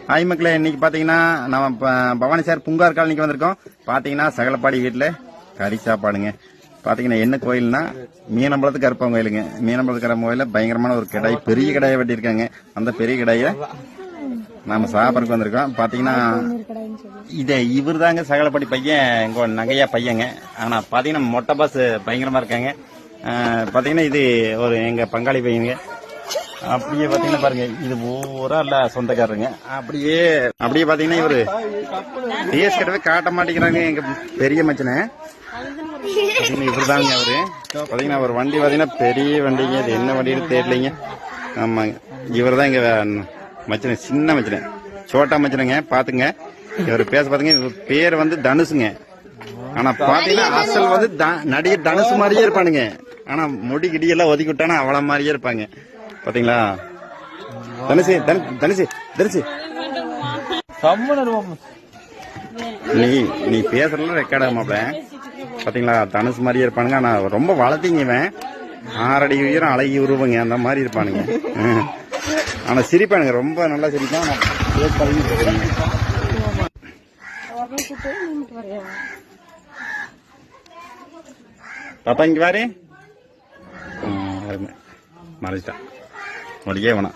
Hi மக்களே, இன்னைக்கு பாத்தீங்கன்னா நம்ம பவானி சார் புங்கார் காலனிக்கு வந்திருக்கோம். பாத்தீங்கன்னா சகலப்பாடி வீட்டுல கறி சாப்பாடுங்க. பாத்தீங்கன்னா என்ன கோயில்னா மீனம்பலத்துக்கு கருப்பம் கோயிலுங்க. மீனம்பலத்துக்கு கருப்பம் கோயில பயங்கரமான ஒரு கிடாய், பெரிய கிடாயை வெட்டியிருக்காங்க. அந்த பெரிய கிடாய நாம சாப்பிடறதுக்கு வந்திருக்கோம். பாத்தீங்கன்னா இவர் தாங்க சகலப்பாடி பையன், எங்க நகையா பையங்க. ஆனா பாத்தீங்கன்னா மொட்டை பாஸ் பயங்கரமா இருக்காங்க. பாத்தீங்கன்னா இது ஒரு எங்க பங்காளி பையங்க. அப்படியே பாத்தீங்கன்னா பாருங்க, இது ஊரா இல்ல சொந்தக்காரருங்க. அப்படியே பாத்தீங்கன்னா இவரு பேஸ் கிட்டவே காட்ட மாட்டேங்கிறாங்க எங்க பெரிய மச்சனை. இவரு தாங்க அவரு. பாத்தீங்கன்னா ஒரு வண்டி பாத்தீங்கன்னா பெரிய வண்டிங்க. இது என்ன வண்டின்னு தெரியலீங்க. ஆமாங்க, இவர் தான் எங்க மச்சனை, சின்ன மச்சனை, சோட்டா மச்சனைங்க. பாத்துங்க, இவர் பேச பாத்துங்க. இவர் பேர் வந்து தனுஷுங்க. ஆனா பாத்தீங்கன்னா அசல் வந்து நடிகர் தனுஷ் மாதிரியே இருப்பானுங்க. ஆனா முடி கிடியெல்லாம் ஒதுக்கி விட்டானா அவள மாதிரியே இருப்பாங்க. பாத்தீங்களா? தனுசு தனுசு தனுசு நீ பேசுறதுல ரெக்கார்ட் ஆகுமாப்ல. பாத்தீங்களா? தனுசு மாதிரியே இருப்பானுங்க. ஆனா ரொம்ப வளர்த்தீங்க. இவன் 6 அடி உயரம், அழகி உருவங்க, அந்த மாதிரி இருப்பானுங்க. ஆனா சிரிப்பானுங்க, ரொம்ப நல்லா சிரிப்பான். பாப்பா இங்க பாரு, மறைச்சிட்டான். முடியே வேணாம்.